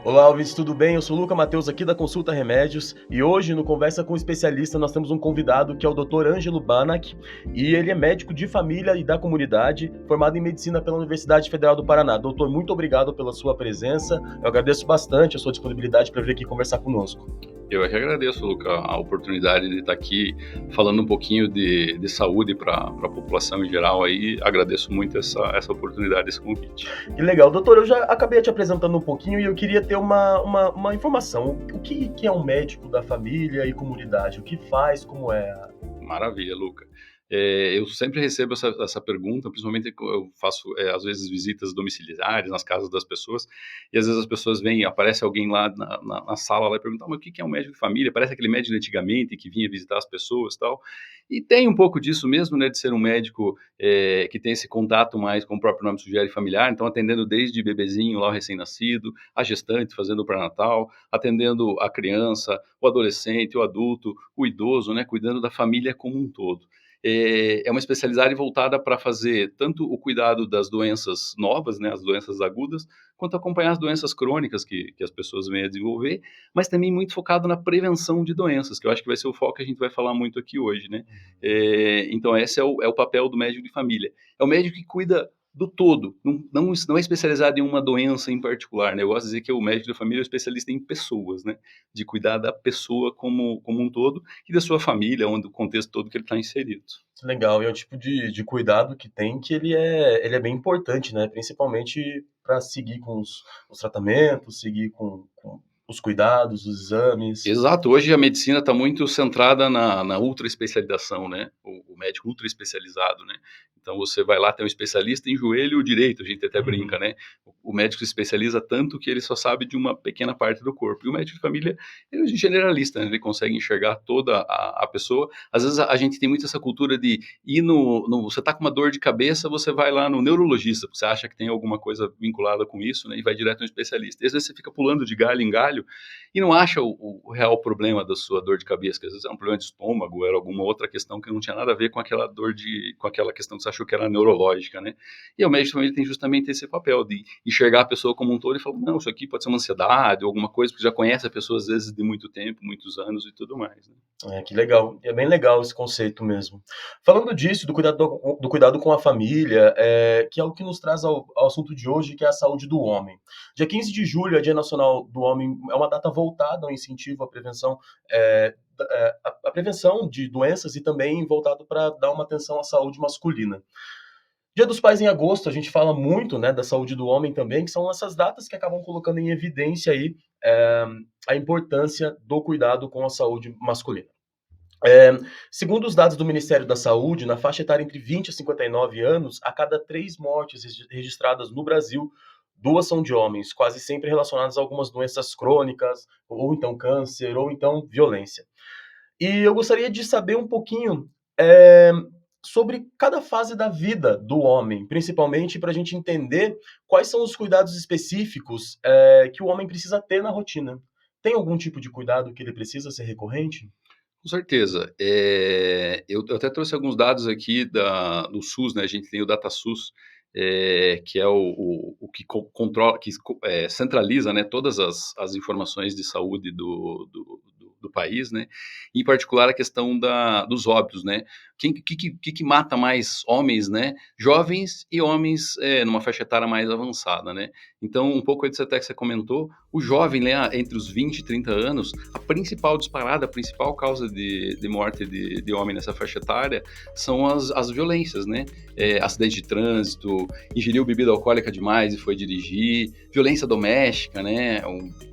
Olá, Alves, tudo bem? Eu sou o Luca Matheus aqui da Consulta Remédios e hoje no Conversa com o Especialista nós temos um convidado que é o Dr. Ângelo Banac e ele é médico de família e da comunidade, formado em medicina pela Universidade Federal do Paraná. Doutor, muito obrigado pela sua presença, eu agradeço bastante a sua disponibilidade para vir aqui conversar conosco. Eu é que agradeço, Luca, a oportunidade de estar aqui falando um pouquinho de saúde para a população em geral. Aí agradeço muito essa oportunidade, esse convite. Que legal. Doutor, eu já acabei te apresentando um pouquinho e eu queria ter uma informação. O que é um médico da família e comunidade? O que faz? Como é? Maravilha, Luca. Eu sempre recebo essa pergunta, principalmente quando eu faço, às vezes, visitas domiciliares nas casas das pessoas, e às vezes as pessoas vêm, aparece alguém lá na sala lá e pergunta, mas o que é um médico de família? Parece aquele médico de antigamente que vinha visitar as pessoas e tal. E tem um pouco disso mesmo, né, de ser um médico que tem esse contato mais, como o próprio nome sugere, familiar, então atendendo desde bebezinho, lá o recém-nascido, a gestante, fazendo o pré-natal, atendendo a criança, o adolescente, o adulto, o idoso, né, cuidando da família como um todo. É uma especialidade voltada para fazer tanto o cuidado das doenças novas, né, as doenças agudas, quanto acompanhar as doenças crônicas que as pessoas vêm a desenvolver, mas também muito focado na prevenção de doenças, que eu acho que vai ser o foco que a gente vai falar muito aqui hoje, né? Então, esse é o papel do médico de família. É o médico que cuida do todo, não é especializado em uma doença em particular, né? Eu gosto de dizer que o médico de família é especialista em pessoas, né? De cuidar da pessoa como um todo e da sua família, onde o contexto todo que ele está inserido. Legal, e é o tipo de cuidado que tem que ele é bem importante, né? Principalmente para seguir com os tratamentos, seguir com os cuidados, os exames. Exato, hoje a medicina está muito centrada na ultra especialização, né? O médico ultra especializado, né? Então você vai lá, tem um especialista em joelho direito, a gente até brinca, Uhum. né? O médico se especializa tanto que ele só sabe de uma pequena parte do corpo. E o médico de família, ele é um generalista, né? Ele consegue enxergar toda a pessoa. Às vezes a gente tem muito essa cultura de ir você tá com uma dor de cabeça, você vai lá no neurologista, porque você acha que tem alguma coisa vinculada com isso, né? E vai direto no especialista. E às vezes você fica pulando de galho em galho e não acha o real problema da sua dor de cabeça, que às vezes é um problema de estômago, era alguma outra questão que não tinha nada a ver com com aquela questão que você achou que era neurológica, né? E o médico também tem justamente esse papel de enxergar a pessoa como um todo e falar, não, isso aqui pode ser uma ansiedade ou alguma coisa, porque já conhece a pessoa às vezes de muito tempo, muitos anos e tudo mais, né? É, que legal. É bem legal esse conceito mesmo. Falando disso, do cuidado com a família, que é o que nos traz ao assunto de hoje, que é a saúde do homem. Dia 15 de julho é Dia Nacional do Homem, é uma data voltada ao incentivo à prevenção, à prevenção de doenças e também voltado para dar uma atenção à saúde masculina. Dia dos Pais em agosto, a gente fala muito, né, da saúde do homem também, que são essas datas que acabam colocando em evidência aí, a importância do cuidado com a saúde masculina. É, segundo os dados do Ministério da Saúde, na faixa etária entre 20 e 59 anos, a cada 3 mortes registradas no Brasil, 2 são de homens, quase sempre relacionadas a algumas doenças crônicas, ou então câncer, ou então violência. E eu gostaria de saber um pouquinho sobre cada fase da vida do homem, principalmente para a gente entender quais são os cuidados específicos que o homem precisa ter na rotina. Tem algum tipo de cuidado que ele precisa ser recorrente? Com certeza. Eu até trouxe alguns dados aqui do SUS, né? A gente tem o DataSUS, que é o que controla, centraliza, né, todas as informações de saúde do país, né? Em particular a questão dos óbitos, né? Que mata mais homens, né? Jovens e homens numa faixa etária mais avançada, né? Então, um pouco disso até que você comentou, o jovem, né, entre os 20 e 30 anos, a principal disparada, a principal causa de morte de homem nessa faixa etária são as violências, né? Acidente de trânsito, ingeriu bebida alcoólica demais e foi dirigir, violência doméstica, né?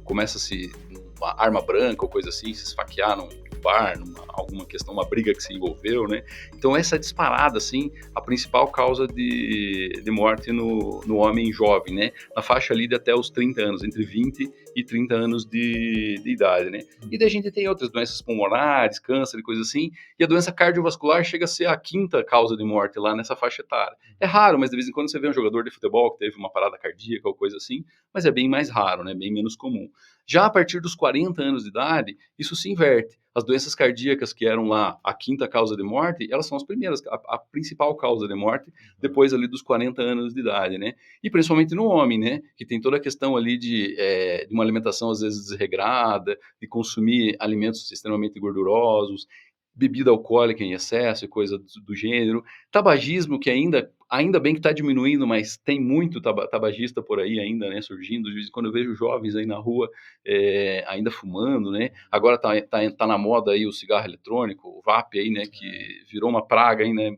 Começa-se uma arma branca ou coisa assim, se esfaquear num bar, alguma questão, uma briga que se envolveu, né? Então essa disparada, assim, a principal causa de morte no homem jovem, né? Na faixa ali de até os 30 anos, entre 20 e 30 anos de idade, né? E daí a gente tem outras doenças pulmonares, câncer e coisa assim, e a doença cardiovascular chega a ser a quinta causa de morte lá nessa faixa etária. É raro, mas de vez em quando você vê um jogador de futebol que teve uma parada cardíaca ou coisa assim, mas é bem mais raro, né? Bem menos comum. Já a partir dos 40 anos de idade, isso se inverte. as doenças cardíacas, que eram lá a quinta causa de morte, elas são as primeiras, a principal causa de morte, depois ali dos 40 anos de idade, né? E principalmente no homem, né? Que tem toda a questão ali de uma alimentação às vezes desregrada, de consumir alimentos extremamente gordurosos, bebida alcoólica em excesso e coisa do gênero, tabagismo que ainda bem que está diminuindo, mas tem muito tabagista por aí ainda, né, surgindo. De vez em quando eu vejo jovens aí na rua ainda fumando, né? Agora tá na moda aí o cigarro eletrônico, o vape aí, né, que virou uma praga aí, né?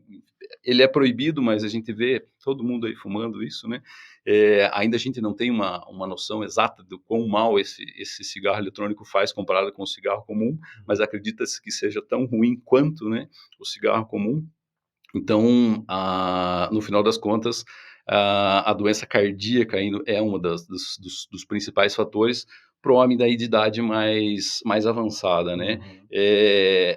Ele é proibido, mas a gente vê todo mundo aí fumando isso, né? Ainda a gente não tem uma noção exata do quão mal esse cigarro eletrônico faz comparado com o cigarro comum, mas acredita-se que seja tão ruim quanto, né, o cigarro comum. Então, no final das contas, a doença cardíaca ainda é uma dos principais fatores para o homem daí de idade mais avançada, né? Uhum.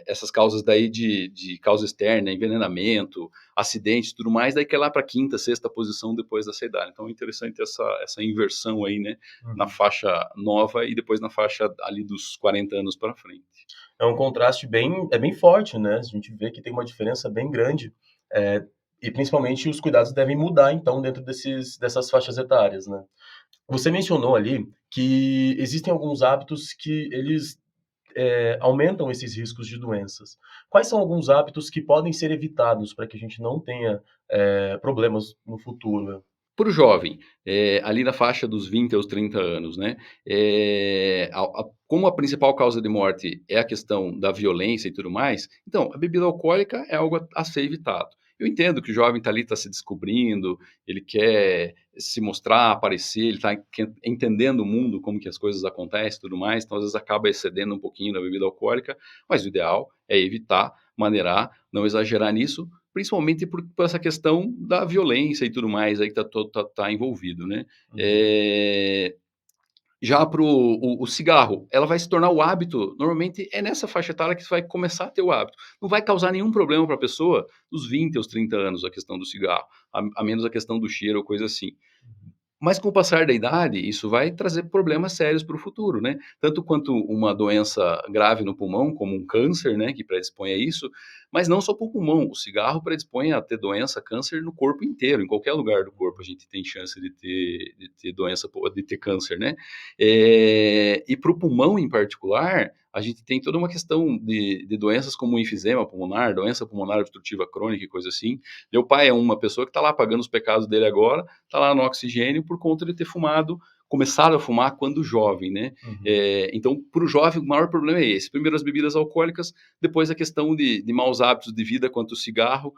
Essas causas daí de causa externa, envenenamento, acidente, tudo mais, daí que é lá para a quinta, sexta posição depois dessa idade. Então, é interessante essa inversão aí, né? Na Uhum. faixa nova e depois na faixa ali dos 40 anos para frente. É um contraste bem forte, né? A gente vê que tem uma diferença bem grande. É, e principalmente os cuidados devem mudar, então, dentro dessas faixas etárias, né? Você mencionou ali que existem alguns hábitos que eles aumentam esses riscos de doenças. Quais são alguns hábitos que podem ser evitados para que a gente não tenha problemas no futuro? Para o jovem, ali na faixa dos 20 aos 30 anos, né, como a principal causa de morte é a questão da violência e tudo mais, então a bebida alcoólica é algo a ser evitado. Eu entendo que o jovem está ali, está se descobrindo, ele quer se mostrar, aparecer, ele está entendendo o mundo, como que as coisas acontecem e tudo mais, então às vezes acaba excedendo um pouquinho na bebida alcoólica, mas o ideal é evitar, maneirar, não exagerar nisso, principalmente por essa questão da violência e tudo mais aí que tá envolvido, né. Uhum, Eh, Já para o cigarro, ela vai se tornar o hábito, normalmente é nessa faixa etária que você vai começar a ter o hábito. Não vai causar nenhum problema para a pessoa dos 20 aos 30 anos a questão do cigarro, a menos a questão do cheiro ou coisa assim. Mas com o passar da idade, isso vai trazer problemas sérios para o futuro, né? Tanto quanto uma doença grave no pulmão, como um câncer, né, que predispõe a isso, mas não só para o pulmão. O cigarro predispõe a ter doença, câncer no corpo inteiro, em qualquer lugar do corpo a gente tem chance de ter doença, de ter câncer, né? E para o pulmão em particular, a gente tem toda uma questão de doenças como enfisema pulmonar, doença pulmonar obstrutiva crônica e coisa assim. Meu pai é uma pessoa que está lá pagando os pecados dele agora, está lá no oxigênio por conta de ter fumado, começado a fumar quando jovem, né? uhum. Então, para o jovem, o maior problema é esse. Primeiro, as bebidas alcoólicas, depois a questão de maus hábitos de vida quanto o cigarro,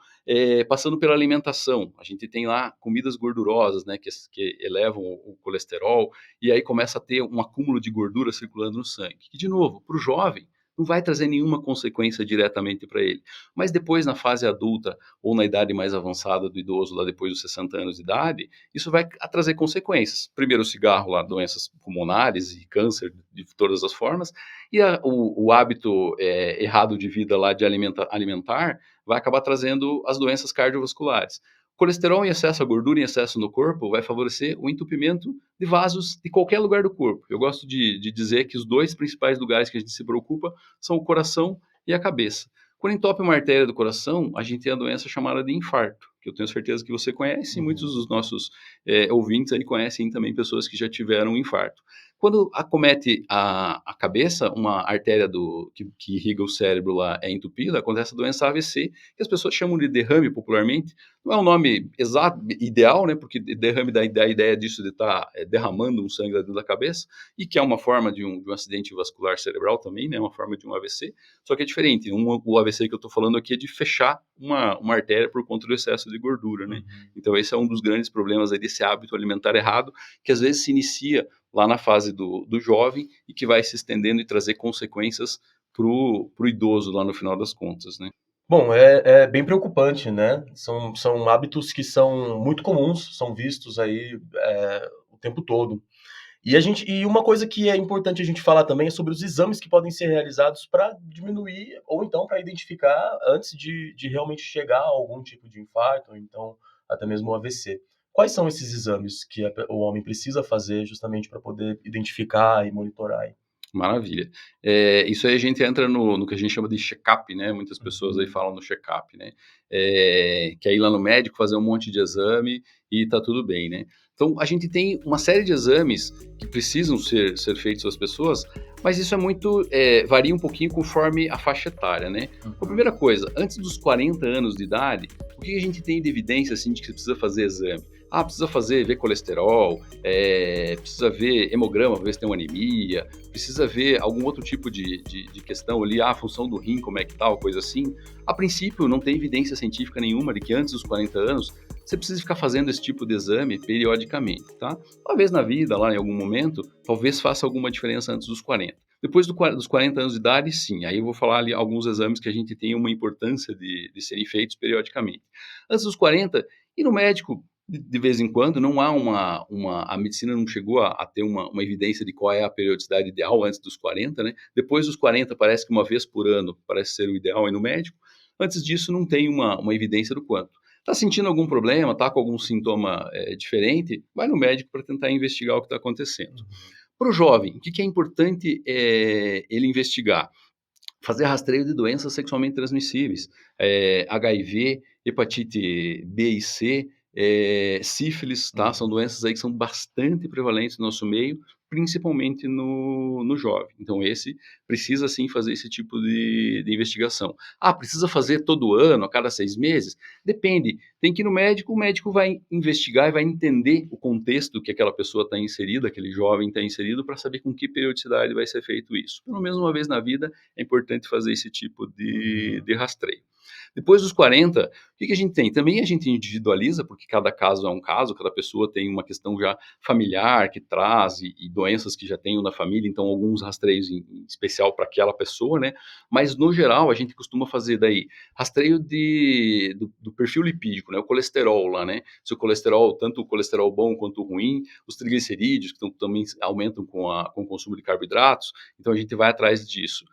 passando pela alimentação. A gente tem lá comidas gordurosas, né, que elevam o colesterol, e aí começa a ter um acúmulo de gordura circulando no sangue. Que, de novo, para o jovem, não vai trazer nenhuma consequência diretamente para ele. Mas depois, na fase adulta, ou na idade mais avançada do idoso, lá depois dos 60 anos de idade, isso vai trazer consequências. Primeiro, o cigarro, lá, doenças pulmonares e câncer de todas as formas, e o hábito errado de vida lá de alimentar vai acabar trazendo as doenças cardiovasculares. Colesterol em excesso, a gordura em excesso no corpo vai favorecer o entupimento de vasos de qualquer lugar do corpo. Eu gosto de dizer que os dois principais lugares que a gente se preocupa são o coração e a cabeça. Quando entope uma artéria do coração, a gente tem a doença chamada de infarto, que eu tenho certeza que você conhece, e muitos Uhum. dos nossos ouvintes aí conhecem também pessoas que já tiveram um infarto. Quando acomete a cabeça, uma artéria que irriga o cérebro lá é entupida, acontece a doença AVC, que as pessoas chamam de derrame popularmente. Não é um nome exato, ideal, né? Porque derrame dá a ideia disso de estar derramando um sangue dentro da cabeça, e que é uma forma de um acidente vascular cerebral também, né? Uma forma de um AVC. Só que é diferente. O AVC que eu estou falando aqui é de fechar uma artéria por conta do excesso de gordura, né? Uhum. Então esse é um dos grandes problemas aí desse hábito alimentar errado, que às vezes se inicia lá na fase do jovem e que vai se estendendo e trazer consequências pro idoso lá no final das contas, né? Bom, é bem preocupante, né? São hábitos que são muito comuns, são vistos aí o tempo todo. E uma coisa que é importante a gente falar também é sobre os exames que podem ser realizados para diminuir ou então para identificar antes de realmente chegar a algum tipo de infarto ou então até mesmo o AVC. Quais são esses exames que o homem precisa fazer justamente para poder identificar e monitorar? Maravilha. Isso aí a gente entra no que a gente chama de check-up, né? Muitas pessoas aí Uhum. falam no check-up, né? Que é ir lá no médico, fazer um monte de exame e tá tudo bem, né? Então, a gente tem uma série de exames que precisam ser feitos às pessoas, mas isso é muito, varia um pouquinho conforme a faixa etária, né? A Uhum. primeira coisa, antes dos 40 anos de idade, o que a gente tem de evidência, assim, de que você precisa fazer exame? Ah, precisa ver colesterol, precisa ver hemograma, ver se tem uma anemia, precisa ver algum outro tipo de questão ali, a função do rim, como é que tá, coisa assim. A princípio, não tem evidência científica nenhuma de que antes dos 40 anos você precisa ficar fazendo esse tipo de exame periodicamente, tá? Uma vez na vida, lá em algum momento, talvez faça alguma diferença antes dos 40. Depois dos 40 anos de idade, sim. Aí eu vou falar ali alguns exames que a gente tem uma importância de serem feitos periodicamente. Antes dos 40, ir no médico de vez em quando, não há a medicina não chegou a ter uma evidência de qual é a periodicidade ideal antes dos 40, né? Depois dos 40, parece que uma vez por ano parece ser o ideal ir no médico. Antes disso, não tem uma evidência do quanto. Está sentindo algum problema, está com algum sintoma diferente, vai no médico para tentar investigar o que está acontecendo. Uhum. Para o jovem, o que é importante ele investigar? Fazer rastreio de doenças sexualmente transmissíveis, HIV, hepatite B e C, sífilis, tá? São Uhum. doenças aí que são bastante prevalentes no nosso meio, principalmente no jovem. Então esse precisa sim fazer esse tipo de investigação. Ah, precisa fazer todo ano, a cada 6 meses? Depende, tem que ir no médico, o médico vai investigar e vai entender o contexto que aquela pessoa está inserida, aquele jovem está inserido, para saber com que periodicidade vai ser feito isso. Pelo menos uma vez na vida é importante fazer esse tipo Uhum. de rastreio. Depois dos 40, o que a gente tem? Também a gente individualiza, porque cada caso é um caso, cada pessoa tem uma questão já familiar que traz e doenças que já tenham na família, então alguns rastreios em especial para aquela pessoa, né? Mas no geral a gente costuma fazer daí rastreio do perfil lipídico, né? O colesterol lá, né? Se o colesterol, tanto o colesterol bom quanto o ruim, os triglicerídeos que também aumentam com o consumo de carboidratos, então a gente vai atrás disso.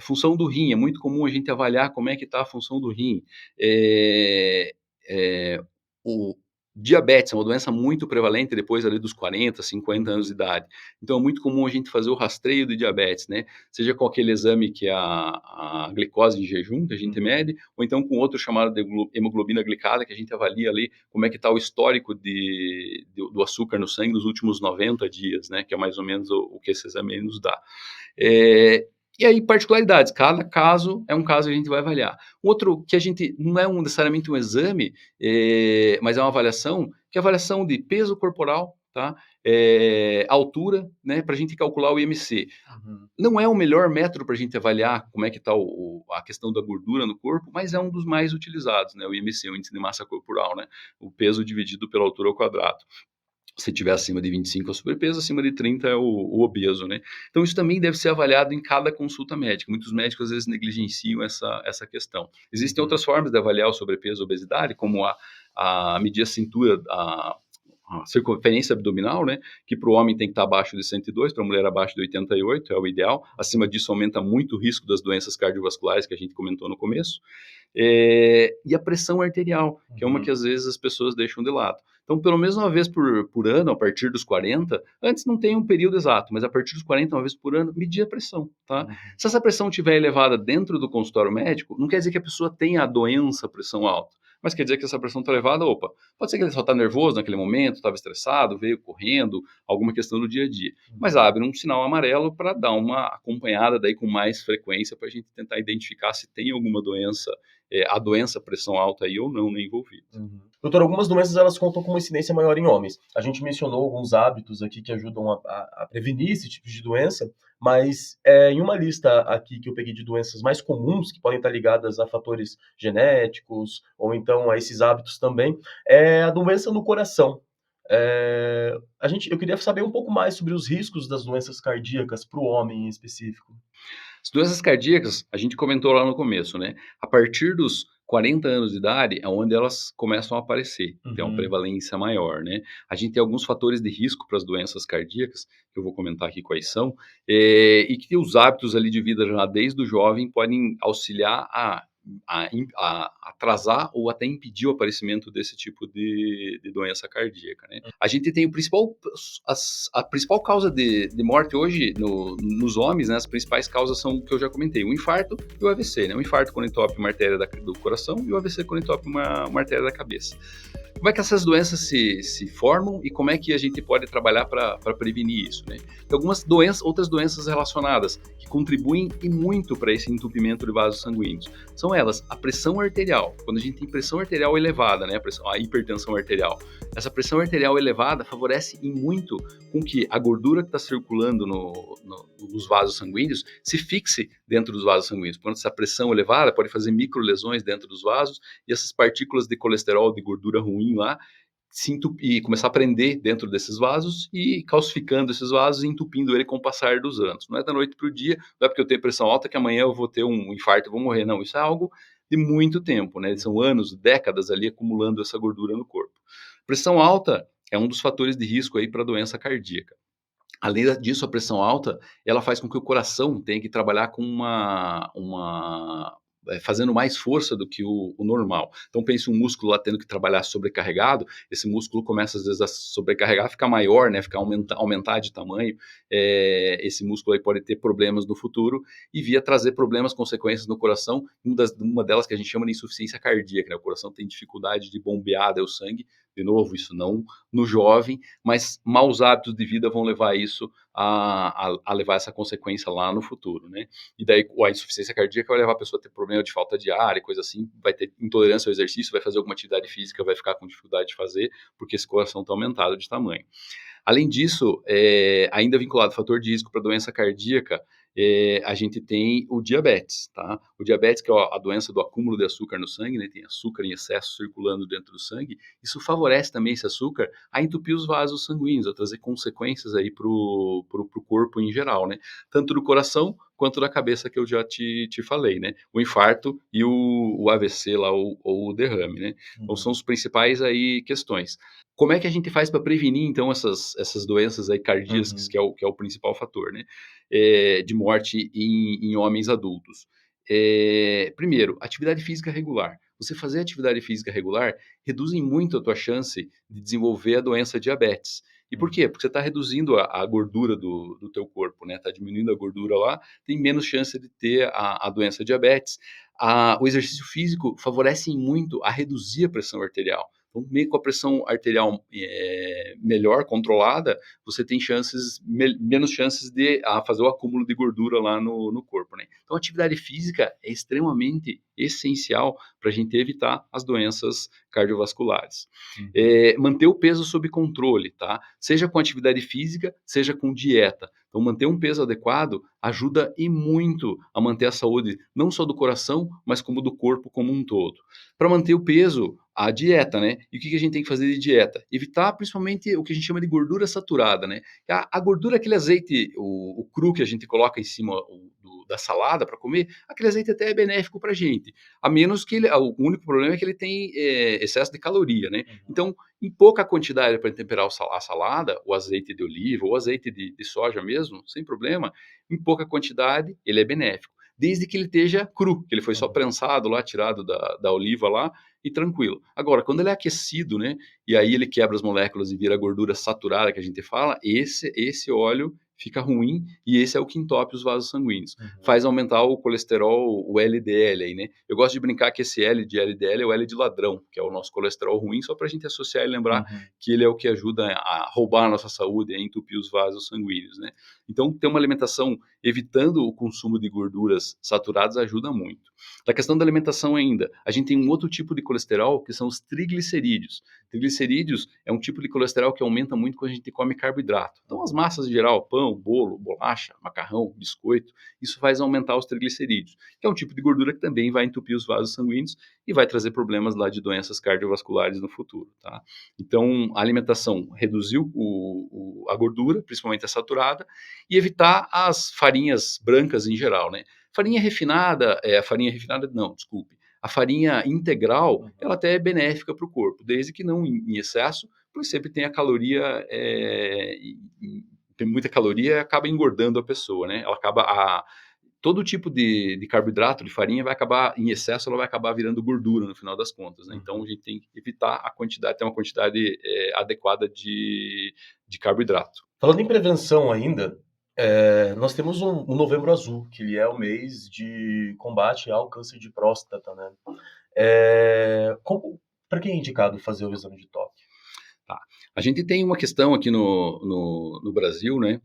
Função do rim, é muito comum a gente avaliar como é que está a função do rim. É, é, o diabetes é uma doença muito prevalente depois ali dos 40, 50 anos de idade. Então é muito comum a gente fazer o rastreio do diabetes, né? Seja com aquele exame que é a glicose em jejum, que a gente Uhum. mede, ou então com outro chamado de hemoglobina glicada, que a gente avalia ali como é que está o histórico do açúcar no sangue nos últimos 90 dias, né? Que é mais ou menos o que esse exame nos dá. É, e aí, particularidades, cada caso é um caso que a gente vai avaliar. Outro que a gente não é necessariamente um exame, mas é uma avaliação, que é a avaliação de peso corporal, tá? Altura, né? Para a gente calcular o IMC. Uhum. Não é o melhor método para a gente avaliar como é que está a questão da gordura no corpo, mas é um dos mais utilizados, né? O IMC, o índice de massa corporal, né? O peso dividido pela altura ao quadrado. Se tiver acima de 25 é o sobrepeso, acima de 30 é o obeso, né? Então isso também deve ser avaliado em cada consulta médica. Muitos médicos às vezes negligenciam essa questão. Existem Uhum. outras formas de avaliar o sobrepeso e a obesidade, como a medir a cintura, a circunferência abdominal, né? Que para o homem tem que estar abaixo de 102, para a mulher abaixo de 88, é o ideal. Acima disso aumenta muito o risco das doenças cardiovasculares que a gente comentou no começo. E a pressão arterial, que é uma que Uhum. às vezes as pessoas deixam de lado. Então, pelo menos uma vez por ano, a partir dos 40, antes não tem um período exato, mas a partir dos 40, uma vez por ano, medir a pressão, tá? Uhum. Se essa pressão estiver elevada dentro do consultório médico, não quer dizer que a pessoa tenha a doença pressão alta, mas quer dizer que essa pressão está elevada, opa, pode ser que ele só está nervoso naquele momento, estava estressado, veio correndo, alguma questão do dia a dia. Mas Uhum. abre um sinal amarelo para dar uma acompanhada daí com mais frequência para a gente tentar identificar se tem alguma doença, a doença pressão alta aí ou não, né, envolvida. Uhum. Doutor, algumas doenças elas contam com uma incidência maior em homens. A gente mencionou alguns hábitos aqui que ajudam a prevenir esse tipo de doença, mas em uma lista aqui que eu peguei de doenças mais comuns, que podem estar ligadas a fatores genéticos, ou então a esses hábitos também, é a doença no coração. Eu queria saber um pouco mais sobre os riscos das doenças cardíacas para o homem em específico. As doenças cardíacas, a gente comentou lá no começo, né? A partir dos 40 anos de idade é onde elas começam a aparecer, tem uma Uhum. prevalência maior, né? A gente tem alguns fatores de risco para as doenças cardíacas, que eu vou comentar aqui quais são, e que os hábitos ali de vida já desde o jovem podem auxiliar a atrasar ou até impedir o aparecimento desse tipo de doença cardíaca, né? A gente tem a principal causa de morte hoje nos homens, né? As principais causas são o que eu já comentei, o infarto e o AVC, né? O infarto quando entope uma artéria do coração e o AVC quando entope uma artéria da cabeça. Como é que essas doenças se formam e como é que a gente pode trabalhar para prevenir isso, né? Tem algumas outras doenças relacionadas que contribuem e muito para esse entupimento de vasos sanguíneos. São elas a pressão arterial. Quando a gente tem pressão arterial elevada, né, a hipertensão arterial, essa pressão arterial elevada favorece e muito com que a gordura que está circulando nos vasos sanguíneos se fixe dentro dos vasos sanguíneos. Quando essa pressão elevada pode fazer microlesões dentro dos vasos e essas partículas de colesterol, de gordura ruim lá, e começar a prender dentro desses vasos e calcificando esses vasos e entupindo ele com o passar dos anos. Não é da noite para o dia, não é porque eu tenho pressão alta que amanhã eu vou ter um infarto e vou morrer. Não, isso é algo de muito tempo, né? São anos, décadas ali acumulando essa gordura no corpo. Pressão alta é um dos fatores de risco aí para doença cardíaca. Além disso, a pressão alta, ela faz com que o coração tenha que trabalhar com fazendo mais força do que o normal. Então, pense um músculo lá tendo que trabalhar sobrecarregado, esse músculo começa às vezes a sobrecarregar, ficar maior, né, aumentar de tamanho, esse músculo aí pode ter problemas no futuro e via trazer problemas, consequências no coração, uma delas que a gente chama de insuficiência cardíaca, né, o coração tem dificuldade de bombear o sangue, de novo, isso não no jovem, mas maus hábitos de vida vão levar isso a levar essa consequência lá no futuro, né? E daí a insuficiência cardíaca vai levar a pessoa a ter problema de falta de ar e coisa assim, vai ter intolerância ao exercício, vai fazer alguma atividade física, vai ficar com dificuldade de fazer, porque esse coração está aumentado de tamanho. Além disso, ainda vinculado ao fator de risco para doença cardíaca, a gente tem o diabetes, tá? O diabetes, que é a doença do acúmulo de açúcar no sangue, né? Tem açúcar em excesso circulando dentro do sangue. Isso favorece também esse açúcar a entupir os vasos sanguíneos, a trazer consequências aí pro corpo em geral, né? Tanto do coração quanto da cabeça que eu já te falei, né? O infarto e o AVC lá, ou o derrame, né? Então são os principais aí questões. Como é que a gente faz para prevenir, então, essas doenças aí cardíacas, que é o principal fator, né, de morte em homens adultos? Primeiro, atividade física regular. Você fazer atividade física regular reduz muito a tua chance de desenvolver a doença diabetes. E por quê? Porque você está reduzindo a gordura do teu corpo, né? Está diminuindo a gordura lá, tem menos chance de ter a doença diabetes. O exercício físico favorece muito a reduzir a pressão arterial. Então, meio com a pressão arterial melhor controlada, você tem menos chances de fazer o acúmulo de gordura lá no corpo, né? Então, a atividade física é extremamente essencial para a gente evitar as doenças cardiovasculares. Manter o peso sob controle, tá? Seja com atividade física, seja com dieta. Então, manter um peso adequado ajuda e muito a manter a saúde, não só do coração, mas como do corpo como um todo. Para manter o peso, a dieta, né? E o que a gente tem que fazer de dieta? Evitar principalmente o que a gente chama de gordura saturada, né? A gordura, aquele azeite, o cru que a gente coloca em cima da salada para comer, aquele azeite até é benéfico para a gente. A menos que o único problema é que ele tem excesso de caloria, né? Então, em pouca quantidade para temperar a salada, o azeite de oliva, ou azeite de soja mesmo, sem problema, em pouca quantidade ele é benéfico. Desde que ele esteja cru, que ele foi só prensado lá, tirado da oliva lá, e tranquilo. Agora, quando ele é aquecido, né, e aí ele quebra as moléculas e vira a gordura saturada que a gente fala, esse óleo fica ruim e esse é o que entope os vasos sanguíneos. Faz aumentar o colesterol, o LDL aí, né? Eu gosto de brincar que esse L de LDL é o L de ladrão, que é o nosso colesterol ruim, só para a gente associar e lembrar que ele é o que ajuda a roubar a nossa saúde, a entupir os vasos sanguíneos, né? Então, ter uma alimentação evitando o consumo de gorduras saturadas ajuda muito. Da questão da alimentação ainda, a gente tem um outro tipo de colesterol que são os triglicerídeos. Triglicerídeos é um tipo de colesterol que aumenta muito quando a gente come carboidrato. Então, as massas em geral, pão, bolo, bolacha, macarrão, biscoito, isso faz aumentar os triglicerídeos, que é um tipo de gordura que também vai entupir os vasos sanguíneos e vai trazer problemas lá de doenças cardiovasculares no futuro, tá? Então, a alimentação reduziu a gordura, principalmente a saturada, e evitar as farinhas brancas em geral, né? Farinha refinada, não, desculpe. A farinha integral, ela até é benéfica para o corpo, desde que não em excesso, porque sempre tem a caloria, tem muita caloria e acaba engordando a pessoa, né? Ela acaba todo tipo de carboidrato, de farinha, vai acabar, em excesso, ela vai acabar virando gordura no final das contas, né? Então, a gente tem que evitar a quantidade, ter uma quantidade adequada de carboidrato. Falando em prevenção ainda, nós temos um Novembro Azul, que ele é o mês de combate ao câncer de próstata, né? Para quem é indicado fazer o exame de toque? Tá. A gente tem uma questão aqui no Brasil, né?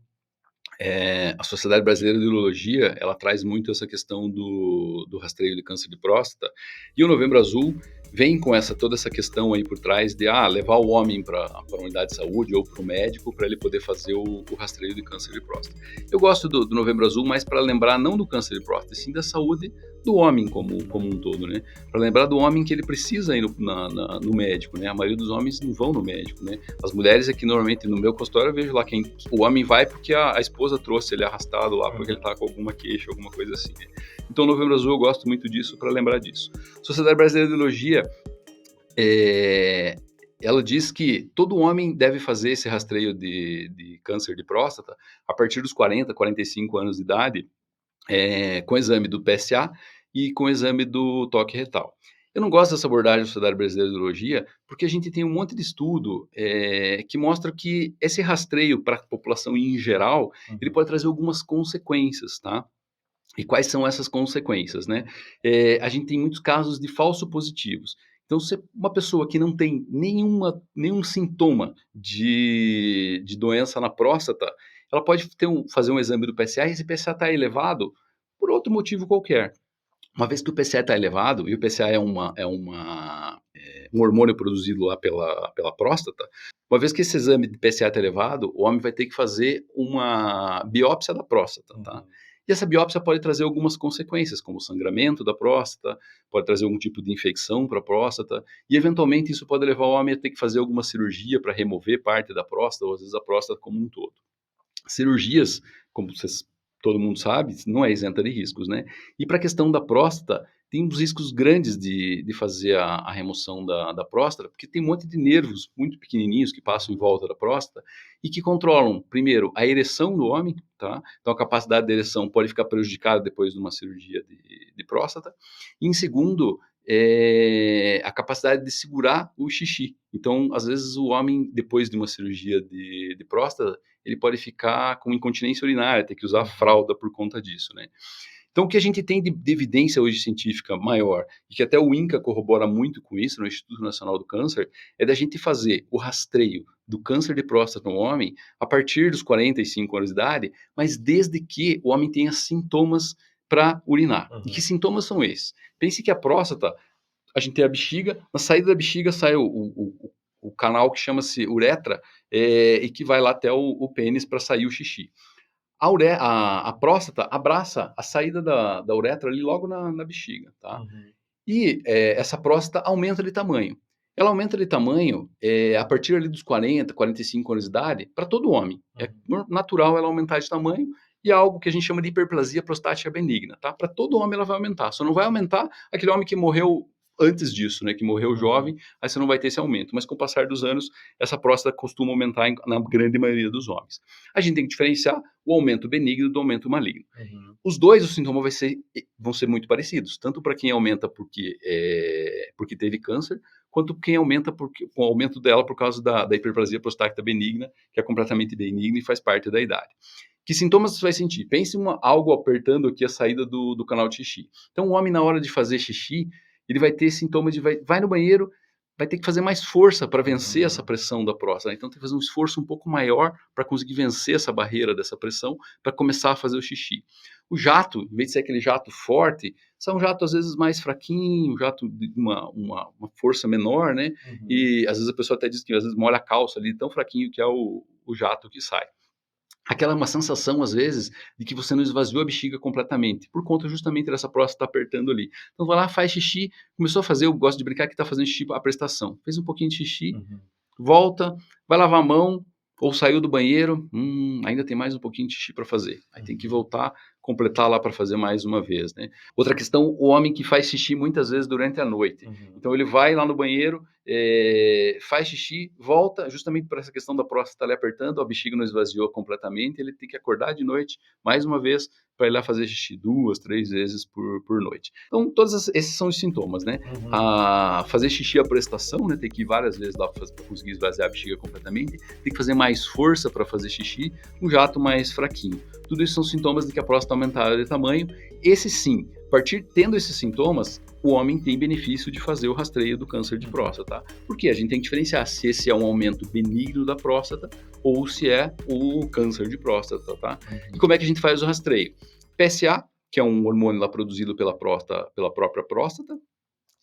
A Sociedade Brasileira de Urologia, ela traz muito essa questão do rastreio de câncer de próstata, e o Novembro Azul vem com toda essa questão aí por trás de levar o homem para a unidade de saúde ou para o médico para ele poder fazer o rastreio de câncer de próstata. Eu gosto do Novembro Azul mais para lembrar não do câncer de próstata, sim da saúde do homem como um todo, né? Para lembrar do homem que ele precisa ir no médico, né? A maioria dos homens não vão no médico, né? As mulheres aqui, normalmente, no meu consultório, eu vejo lá o homem vai porque a esposa trouxe ele arrastado lá, porque ele tá com alguma queixa, alguma coisa assim, né? Então, o Novembro Azul, eu gosto muito disso para lembrar disso. Sociedade Brasileira de Urologia, ela diz que todo homem deve fazer esse rastreio de câncer de próstata a partir dos 40, 45 anos de idade, com o exame do PSA e com o exame do toque retal. Eu não gosto dessa abordagem da Sociedade Brasileira de Urologia, porque a gente tem um monte de estudo que mostra que esse rastreio para a população em geral, ele pode trazer algumas consequências, tá? E quais são essas consequências, né? A gente tem muitos casos de falso positivos. Então, se uma pessoa que não tem nenhum sintoma de doença na próstata, ela pode fazer um exame do PSA e esse PSA está elevado por outro motivo qualquer. Uma vez que o PSA está elevado, e o PSA é um hormônio produzido lá pela próstata, uma vez que esse exame de PSA está elevado, o homem vai ter que fazer uma biópsia da próstata, tá? E essa biópsia pode trazer algumas consequências, como o sangramento da próstata, pode trazer algum tipo de infecção para a próstata, e eventualmente isso pode levar o homem a ter que fazer alguma cirurgia para remover parte da próstata, ou às vezes a próstata como um todo. Cirurgias, como todo mundo sabe, não é isenta de riscos, né? E para a questão da próstata, tem uns riscos grandes de fazer a remoção da próstata, porque tem um monte de nervos muito pequenininhos que passam em volta da próstata e que controlam, primeiro, a ereção do homem, tá? Então a capacidade de ereção pode ficar prejudicada depois de uma cirurgia de próstata. E em segundo, a capacidade de segurar o xixi. Então, às vezes, o homem, depois de uma cirurgia de próstata, ele pode ficar com incontinência urinária, ter que usar fralda por conta disso, né? Então, o que a gente tem de evidência hoje científica maior, e que até o INCA corrobora muito com isso, no Instituto Nacional do Câncer, é da gente fazer o rastreio do câncer de próstata no homem a partir dos 45 anos de idade, mas desde que o homem tenha sintomas para urinar. E que sintomas são esses? Pense que a próstata, a gente tem a bexiga, na saída da bexiga sai o canal que chama-se uretra, e que vai lá até o pênis para sair o xixi. A próstata abraça a saída da uretra ali logo na bexiga, tá? E essa próstata aumenta de tamanho. Ela aumenta de tamanho a partir ali dos 40, 45 anos de idade, para todo homem. É natural ela aumentar de tamanho, e é algo que a gente chama de hiperplasia prostática benigna, tá? Para todo homem ela vai aumentar, só não vai aumentar aquele homem que morreu antes disso, né, que morreu jovem, aí você não vai ter esse aumento, mas com o passar dos anos, essa próstata costuma aumentar na grande maioria dos homens. A gente tem que diferenciar o aumento benigno do aumento maligno. Os sintomas vão ser muito parecidos, tanto para quem aumenta porque teve câncer, quanto quem aumenta com o aumento dela por causa da hiperplasia prostática benigna, que é completamente benigna e faz parte da idade. Que sintomas você vai sentir? Pense algo apertando aqui a saída do canal de xixi. Então, o homem, na hora de fazer xixi, ele vai ter sintomas de vai no banheiro, vai ter que fazer mais força para vencer essa pressão da próstata. Então, tem que fazer um esforço um pouco maior para conseguir vencer essa barreira dessa pressão, para começar a fazer o xixi. O jato, em vez de ser aquele jato forte, são um jato às vezes mais fraquinho, um jato de uma força menor, né? E às vezes a pessoa até diz que às vezes molha a calça ali, tão fraquinho que é o jato que sai. Aquela é uma sensação, às vezes, de que você não esvaziou a bexiga completamente, por conta justamente dessa próstata apertando ali. Então vai lá, faz xixi, começou a fazer, eu gosto de brincar que está fazendo xixi a prestação. Fez um pouquinho de xixi, volta, vai lavar a mão, ou saiu do banheiro, ainda tem mais um pouquinho de xixi para fazer. Aí tem que voltar, completar lá para fazer mais uma vez, né? Outra questão, o homem que faz xixi muitas vezes durante a noite. Então ele vai lá no banheiro, faz xixi, volta, justamente por essa questão da próstata ali apertando, a bexiga não esvaziou completamente, ele tem que acordar de noite, mais uma vez, para ir lá fazer xixi 2, 3 vezes por noite. Então, todos esses são os sintomas, né? Fazer xixi à prestação, né? Tem que ir várias vezes lá para conseguir esvaziar a bexiga completamente, tem que fazer mais força para fazer xixi, um jato mais fraquinho. Tudo isso são sintomas de que a próstata aumentada de tamanho. Esse sim, tendo esses sintomas, o homem tem benefício de fazer o rastreio do câncer de próstata. Porque a gente tem que diferenciar se esse é um aumento benigno da próstata ou se é o câncer de próstata, tá? E como é que a gente faz o rastreio? PSA, que é um hormônio lá produzido pela própria próstata,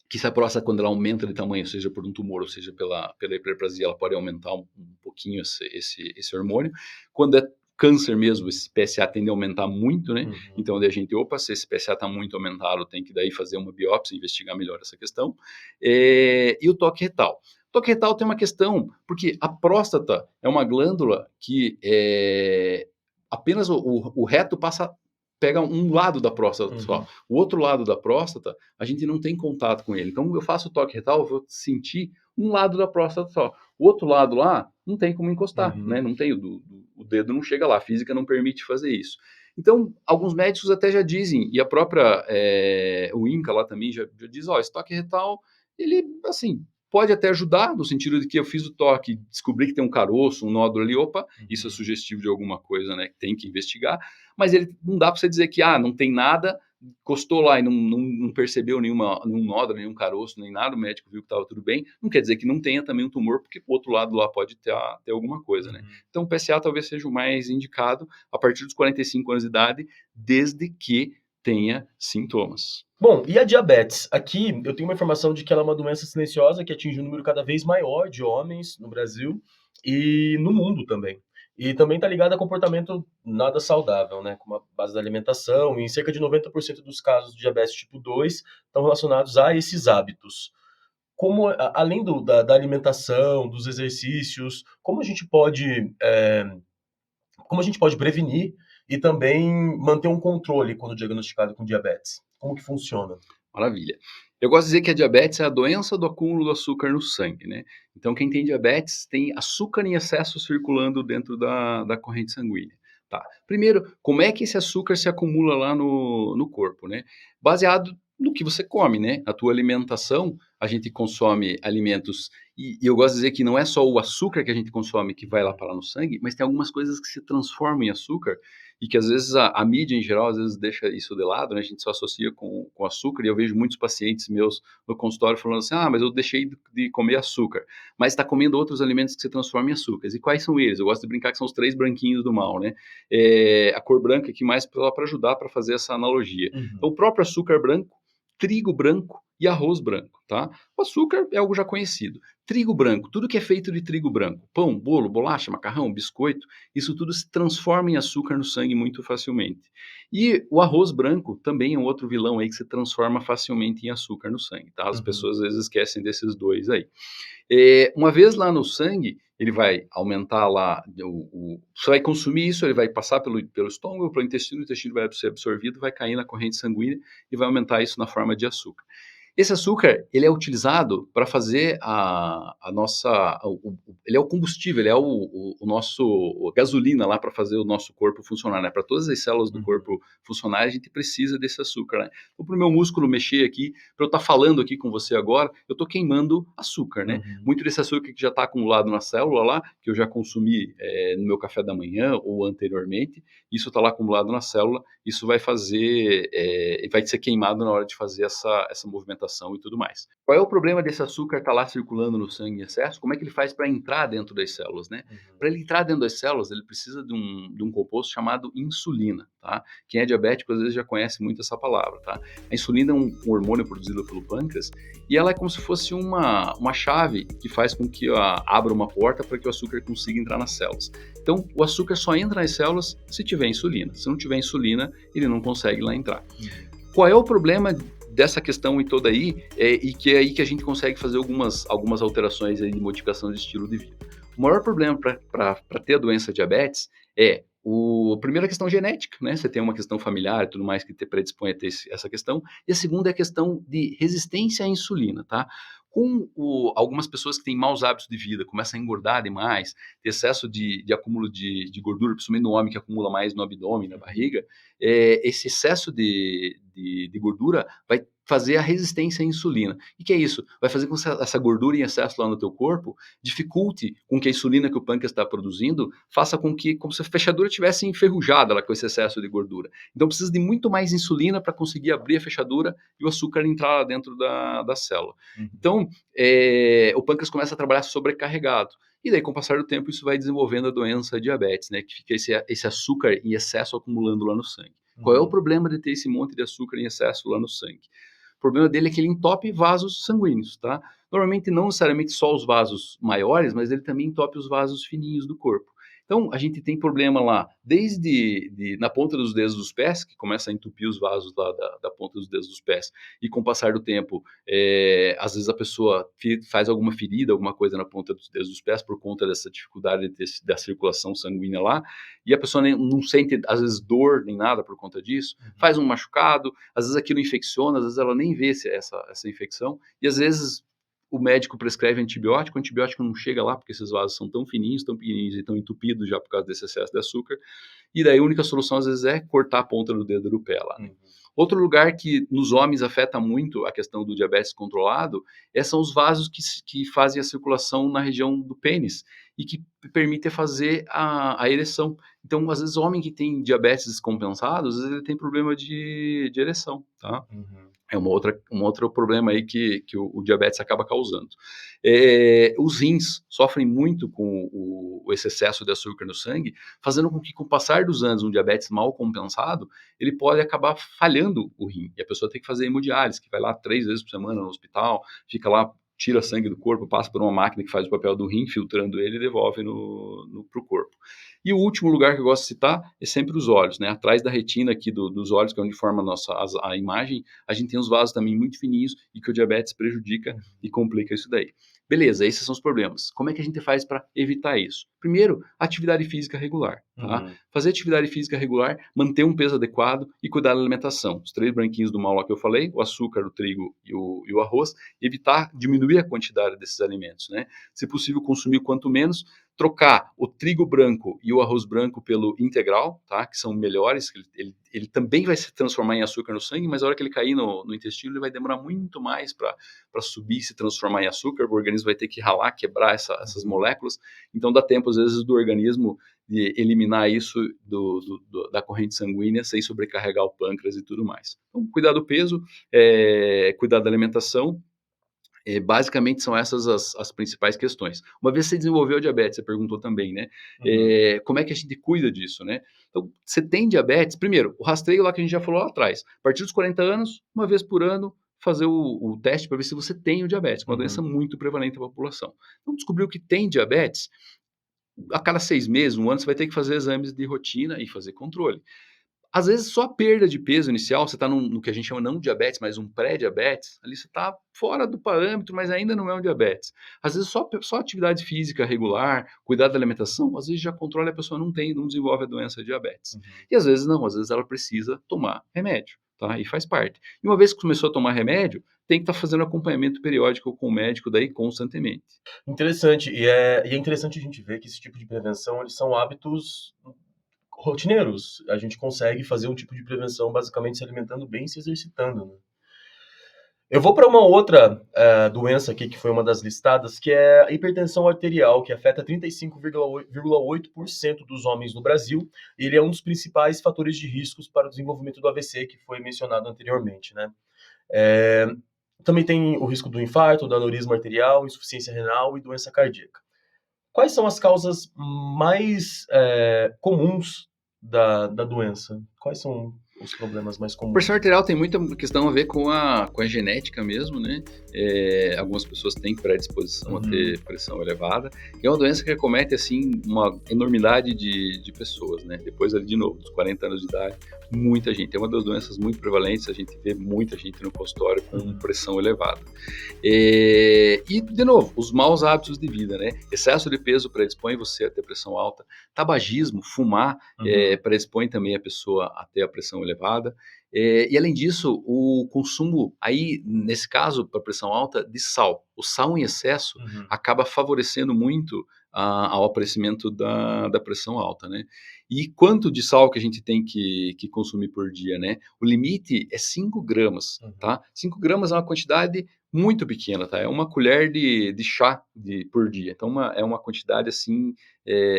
que se a próstata, quando ela aumenta de tamanho, seja por um tumor ou seja pela hiperplasia, ela pode aumentar um pouquinho esse hormônio. Quando é câncer mesmo, esse PSA tende a aumentar muito, né? Então, a gente, se esse PSA está muito aumentado, tem que daí fazer uma biópsia, investigar melhor essa questão. E o toque retal. O toque retal tem uma questão, porque a próstata é uma glândula que apenas o reto pega um lado da próstata só. O outro lado da próstata, a gente não tem contato com ele. Então, eu faço o toque retal, eu vou sentir um lado da próstata só. O outro lado lá, não tem como encostar, né? Não tem, o dedo não chega lá, a física não permite fazer isso. Então, alguns médicos até já dizem, e a própria, o INCA lá também já diz, esse toque retal, ele, assim, pode até ajudar, no sentido de que eu fiz o toque, descobri que tem um caroço, um nódulo ali, isso é sugestivo de alguma coisa, né, que tem que investigar, mas ele não dá para você dizer que, não tem nada, encostou lá e não percebeu nenhum nódulo, nenhum caroço, nem nada, o médico viu que estava tudo bem, não quer dizer que não tenha também um tumor, porque o outro lado lá pode ter alguma coisa, né. Então, o PSA talvez seja o mais indicado a partir dos 45 anos de idade, desde que tenha sintomas. Bom, e a diabetes? Aqui eu tenho uma informação de que ela é uma doença silenciosa que atinge um número cada vez maior de homens no Brasil e no mundo também. E também está ligada a comportamento nada saudável, né? Como a base da alimentação. E em cerca de 90% dos casos de diabetes tipo 2 estão relacionados a esses hábitos. Além da alimentação, dos exercícios, como a gente pode prevenir e também manter um controle quando diagnosticado com diabetes? Como que funciona? Maravilha. Eu gosto de dizer que a diabetes é a doença do acúmulo do açúcar no sangue, né? Então, quem tem diabetes tem açúcar em excesso circulando dentro da corrente sanguínea. Tá. Primeiro, como é que esse açúcar se acumula lá no corpo, né? Baseado no que você come, né? A tua alimentação, a gente consome alimentos, e eu gosto de dizer que não é só o açúcar que a gente consome que vai lá parar no sangue, mas tem algumas coisas que se transformam em açúcar, e que às vezes a mídia em geral às vezes deixa isso de lado, né? A gente só associa com açúcar, e eu vejo muitos pacientes meus no consultório falando assim, mas eu deixei de comer açúcar, mas está comendo outros alimentos que se transformam em açúcares. E quais são eles? Eu gosto de brincar que são os 3 branquinhos do mal, né? A cor branca aqui mais para ajudar para fazer essa analogia. Então, o próprio açúcar branco, trigo branco e arroz branco, tá? O açúcar é algo já conhecido. Trigo branco, tudo que é feito de trigo branco, pão, bolo, bolacha, macarrão, biscoito, isso tudo se transforma em açúcar no sangue muito facilmente. E o arroz branco também é um outro vilão aí que se transforma facilmente em açúcar no sangue, tá? As pessoas às vezes esquecem desses dois aí. Uma vez lá no sangue, ele vai aumentar lá, você vai consumir isso, ele vai passar pelo estômago, pelo intestino, o intestino vai ser absorvido, vai cair na corrente sanguínea e vai aumentar isso na forma de açúcar. Esse açúcar, ele é utilizado para fazer ele é o combustível, ele é o nosso gasolina lá para fazer o nosso corpo funcionar, né? Para todas as células do corpo funcionarem, a gente precisa desse açúcar, né? Então, para o meu músculo mexer aqui, para eu estar falando aqui com você agora, eu estou queimando açúcar, né? Muito desse açúcar que já está acumulado na célula lá, que eu já consumi no meu café da manhã ou anteriormente, isso está lá acumulado na célula, isso vai fazer, vai ser queimado na hora de fazer essa movimentação e tudo mais. Qual é o problema desse açúcar estar lá circulando no sangue em excesso? Como é que ele faz para entrar dentro das células, né? Para ele entrar dentro das células, ele precisa de um composto chamado insulina, tá? Quem é diabético às vezes já conhece muito essa palavra, tá? A insulina é um hormônio produzido pelo pâncreas e ela é como se fosse uma chave que faz com que abra uma porta para que o açúcar consiga entrar nas células. Então, o açúcar só entra nas células se tiver insulina. Se não tiver insulina, ele não consegue lá entrar. Qual é o problema dessa questão e toda aí, e que é aí que a gente consegue fazer algumas alterações aí de modificação de estilo de vida? O maior problema para ter a doença diabetes é A primeira questão genética, né? Você tem uma questão familiar e tudo mais que te predispõe a ter essa questão. E a segunda é a questão de resistência à insulina, tá? Algumas pessoas que têm maus hábitos de vida, começam a engordar demais, ter excesso de acúmulo de gordura, principalmente no homem que acumula mais no abdômen, na barriga, esse excesso de gordura vai fazer a resistência à insulina. E que é isso? Vai fazer com que essa gordura em excesso lá no teu corpo dificulte com que a insulina que o pâncreas está produzindo faça com que, como se a fechadura tivesse enferrujada lá com esse excesso de gordura. Então precisa de muito mais insulina para conseguir abrir a fechadura e o açúcar entrar lá dentro da célula. Então, o pâncreas começa a trabalhar sobrecarregado. E daí, com o passar do tempo, isso vai desenvolvendo a doença diabetes, né? Que fica esse açúcar em excesso acumulando lá no sangue. Qual é o problema de ter esse monte de açúcar em excesso lá no sangue? O problema dele é que ele entope vasos sanguíneos, tá? Normalmente não necessariamente só os vasos maiores, mas ele também entope os vasos fininhos do corpo. Então, a gente tem problema lá, desde na ponta dos dedos dos pés, que começa a entupir os vasos lá da ponta dos dedos dos pés, e com o passar do tempo, às vezes a pessoa faz alguma ferida, alguma coisa na ponta dos dedos dos pés por conta dessa dificuldade da circulação sanguínea lá, e a pessoa não sente, às vezes, dor nem nada por conta disso, faz um machucado, às vezes aquilo infecciona, às vezes ela nem vê essa infecção, e às vezes o médico prescreve antibiótico, o antibiótico não chega lá porque esses vasos são tão fininhos e estão entupidos já por causa desse excesso de açúcar, e daí a única solução às vezes é cortar a ponta do dedo do pé lá, né? Outro lugar que nos homens afeta muito a questão do diabetes controlado são os vasos que fazem a circulação na região do pênis e que permitem fazer a ereção. Então, às vezes, o homem que tem diabetes descompensado, às vezes ele tem problema de ereção, tá? É um outro problema aí que o diabetes acaba causando. Os rins sofrem muito com esse excesso de açúcar no sangue, fazendo com que, com o passar dos anos, um diabetes mal compensado, ele pode acabar falhando o rim. E a pessoa tem que fazer hemodiálise, que vai lá 3 vezes por semana no hospital, fica lá, tira sangue do corpo, passa por uma máquina que faz o papel do rim, filtrando ele e devolve para o corpo. E o último lugar que eu gosto de citar é sempre os olhos, né? Atrás da retina aqui dos olhos, que é onde forma a imagem, a gente tem os vasos também muito fininhos e que o diabetes prejudica e complica isso daí. Beleza, esses são os problemas. Como é que a gente faz para evitar isso? Primeiro, atividade física regular. Tá? Fazer atividade física regular, manter um peso adequado e cuidar da alimentação. Os 3 branquinhos do mal lá que eu falei, o açúcar, o trigo e o arroz, evitar diminuir a quantidade desses alimentos. Né? Se possível, consumir quanto menos, trocar o trigo branco e o arroz branco pelo integral, tá? Que são melhores, ele também vai se transformar em açúcar no sangue, mas a hora que ele cair no intestino, ele vai demorar muito mais para subir e se transformar em açúcar, o organismo vai ter que ralar, quebrar essas moléculas, então dá tempo, às vezes, do organismo de eliminar isso da corrente sanguínea sem sobrecarregar o pâncreas e tudo mais. Então, cuidar do peso, cuidar da alimentação, basicamente são essas as principais questões. Uma vez você desenvolveu a diabetes, você perguntou também, né? Como é que a gente cuida disso, né? Então, você tem diabetes, primeiro, o rastreio lá que a gente já falou lá atrás. A partir dos 40 anos, uma vez por ano, fazer o teste para ver se você tem o diabetes, uma doença muito prevalente na população. Então, descobriu que tem diabetes, a cada 6 meses, um ano, você vai ter que fazer exames de rotina e fazer controle. Às vezes, só a perda de peso inicial, você está no que a gente chama não diabetes, mas um pré-diabetes, ali você está fora do parâmetro, mas ainda não é um diabetes. Às vezes, só atividade física regular, cuidar da alimentação, às vezes já controla e a pessoa não desenvolve a doença de diabetes. E às vezes não, às vezes ela precisa tomar remédio, tá? E faz parte. E uma vez que começou a tomar remédio, tem que estar fazendo acompanhamento periódico com o médico daí constantemente. Interessante. E é interessante a gente ver que esse tipo de prevenção, eles são hábitos rotineiros. A gente consegue fazer um tipo de prevenção basicamente se alimentando bem e se exercitando, né? Eu vou para uma outra doença aqui, que foi uma das listadas, que é a hipertensão arterial, que afeta 35,8% dos homens no Brasil. Ele é um dos principais fatores de riscos para o desenvolvimento do AVC, que foi mencionado anteriormente, né? Também tem o risco do infarto, do aneurisma arterial, insuficiência renal e doença cardíaca. Quais são as causas mais comuns da doença? Quais são os problemas mais Pressão comuns? arterial tem muita questão a ver com a genética mesmo, né? Algumas pessoas têm predisposição a Uhum, ter pressão elevada. E é uma doença que acomete, assim, uma enormidade de pessoas, né? Depois, ali, de novo, dos 40 anos de idade, muita gente. É uma das doenças muito prevalentes, a gente vê muita gente no consultório com uhum, pressão elevada. E, de novo, os maus hábitos de vida, né? Excesso de peso predispõe você a ter pressão alta. Tabagismo, fumar, uhum, predispõe também a pessoa a ter a pressão elevada. E além disso, o consumo, aí, nesse caso, para pressão alta, de sal. O sal em excesso uhum, acaba favorecendo muito ao aparecimento da pressão alta, né? E quanto de sal que a gente tem que consumir por dia, né? O limite é 5 gramas, uhum. tá? 5 gramas é uma quantidade muito pequena, tá? É uma colher de chá por dia. Então, é uma quantidade, assim,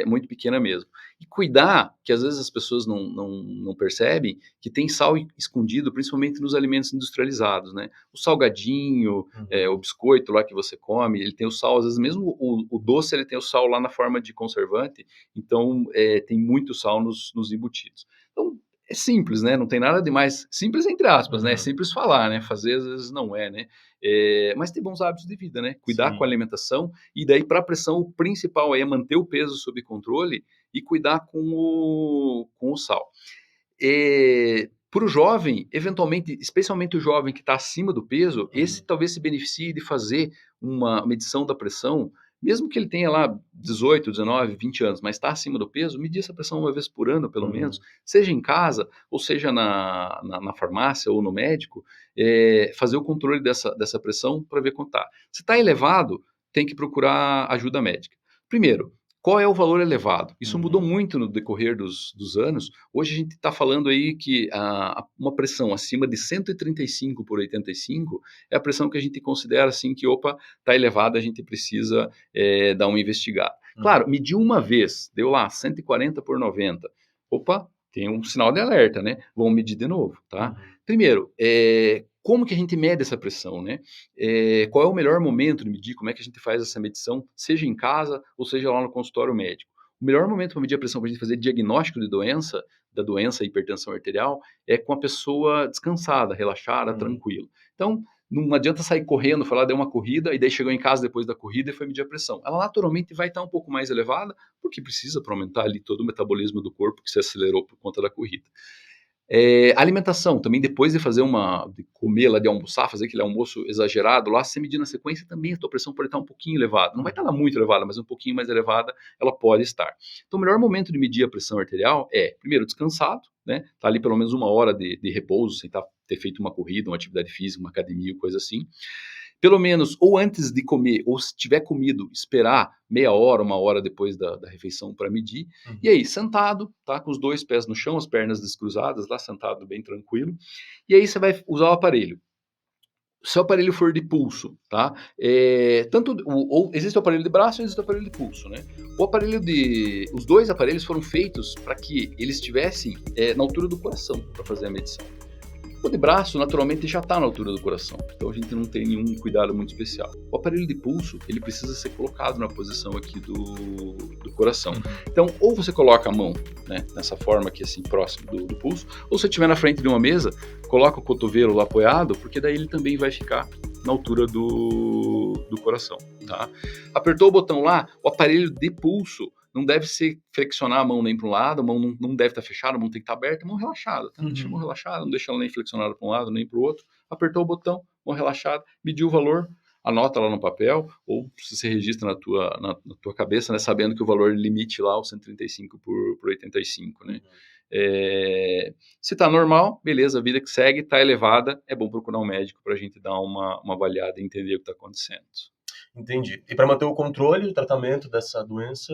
muito pequena mesmo. E cuidar, que às vezes as pessoas não percebem, que tem sal escondido, principalmente nos alimentos industrializados, né? O salgadinho, o Uhum, biscoito lá que você come, ele tem o sal, às vezes mesmo o doce ele tem o sal lá na forma de conservante, então tem muito sal nos embutidos. Então é simples, né? Não tem nada de mais simples entre aspas, né? É uhum. simples falar, né? Fazer às vezes não é, né? Mas ter bons hábitos de vida, né? Cuidar com a Sim. alimentação e daí para a pressão o principal é manter o peso sob controle e cuidar com o sal. Para o jovem, eventualmente, especialmente o jovem que está acima do peso, esse Uhum, talvez se beneficie de fazer uma medição da pressão, mesmo que ele tenha lá 18, 19, 20 anos, mas está acima do peso, medir essa pressão uma vez por ano, pelo menos, uhum, seja em casa, ou seja na farmácia ou no médico, fazer o controle dessa pressão para ver quanto está. Se está elevado, tem que procurar ajuda médica. Primeiro, qual é o valor elevado? Isso mudou uhum, muito no decorrer dos anos. Hoje a gente está falando aí que uma pressão acima de 135 por 85 é a pressão que a gente considera assim que, opa, está elevada, a gente precisa dar uma investigada. uhum, Claro, mediu uma vez, deu lá 140 por 90. Opa, tem um sinal de alerta, né? Vamos medir de novo, tá? uhum, Primeiro, como que a gente mede essa pressão, né? Qual é o melhor momento de medir? Como é que a gente faz essa medição, seja em casa ou seja lá no consultório médico? O melhor momento para medir a pressão, para a gente fazer diagnóstico de doença, da doença hipertensão arterial, é com a pessoa descansada, relaxada, uhum. tranquila. Então, não adianta sair correndo, falar, deu uma corrida, e daí chegou em casa depois da corrida e foi medir a pressão. Ela naturalmente vai estar um pouco mais elevada, porque precisa para aumentar ali todo o metabolismo do corpo que se acelerou por conta da corrida. Alimentação, também depois de comer lá, de almoçar, fazer aquele almoço exagerado lá, se medir na sequência, também a tua pressão pode estar um pouquinho elevada. Não vai estar Uhum, lá muito elevada, mas um pouquinho mais elevada ela pode estar. Então, o melhor momento de medir a pressão arterial é, primeiro, descansado, né? Tá ali pelo menos uma hora de repouso, sem ter feito uma corrida, uma atividade física, uma academia, coisa assim. Pelo menos, ou antes de comer, ou se tiver comido, esperar meia hora, uma hora depois da refeição para medir. E uhum, aí, sentado, tá? Com os dois pés no chão, as pernas descruzadas, lá sentado bem tranquilo. E aí você vai usar o aparelho. Se o aparelho for de pulso, tá? Ou existe o aparelho de braço e existe o aparelho de pulso, né? Os dois aparelhos foram feitos para que eles estivessem na altura do coração para fazer a medição. O de braço, naturalmente, já está na altura do coração, então a gente não tem nenhum cuidado muito especial. O aparelho de pulso, ele precisa ser colocado na posição aqui do coração. uhum. Então, ou você coloca a mão, né, nessa forma aqui, assim, próximo do pulso, ou se estiver na frente de uma mesa, coloca o cotovelo lá apoiado, porque daí ele também vai ficar na altura do coração, tá? Apertou o botão lá, o aparelho de pulso não deve ser flexionar a mão nem para um lado, a mão não deve estar fechada, a mão tem que estar aberta, a mão relaxada, tá? Deixa a mão Uhum. relaxada, não deixa ela nem flexionada para um lado nem para o outro. Apertou o botão, mão relaxada, mediu o valor, anota lá no papel, ou se você registra na tua cabeça, né, sabendo que o valor limite lá é o 135 por 85, né? Uhum. Se está normal, beleza, a vida que segue, está elevada, é bom procurar um médico para a gente dar uma avaliada e entender o que está acontecendo. Entendi. E para manter o controle, o tratamento dessa doença?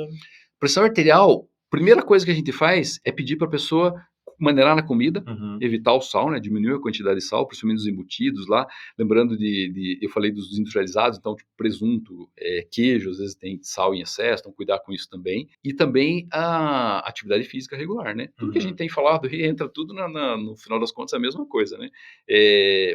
Pressão arterial, primeira coisa que a gente faz é pedir para a pessoa maneirar na comida, Uhum, evitar o sal, né, diminuir a quantidade de sal, principalmente dos embutidos lá, lembrando eu falei dos industrializados, então tipo presunto, queijo, às vezes tem sal em excesso, então cuidar com isso também. E também a atividade física regular, né? Tudo que a gente uhum, tem falado entra tudo no final das contas é a mesma coisa, né?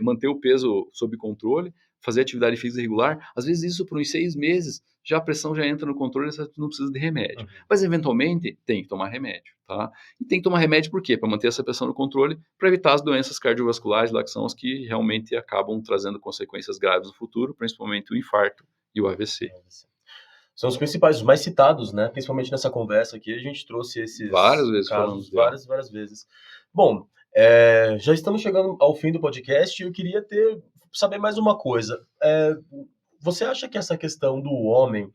Manter o peso sob controle, fazer atividade física regular, às vezes isso por uns 6 meses, já a pressão já entra no controle, você não precisa de remédio. Uhum. Mas, eventualmente, tem que tomar remédio, tá? E tem que tomar remédio por quê? Para manter essa pressão no controle, para evitar as doenças cardiovasculares, lá que são as que realmente acabam trazendo consequências graves no futuro, principalmente o infarto e o AVC. São os principais, os mais citados, né? Principalmente nessa conversa aqui, a gente trouxe Várias esses vezes falamos casos dela. várias vezes. Bom, já estamos chegando ao fim do podcast e eu queria saber mais uma coisa. Você acha que essa questão do homem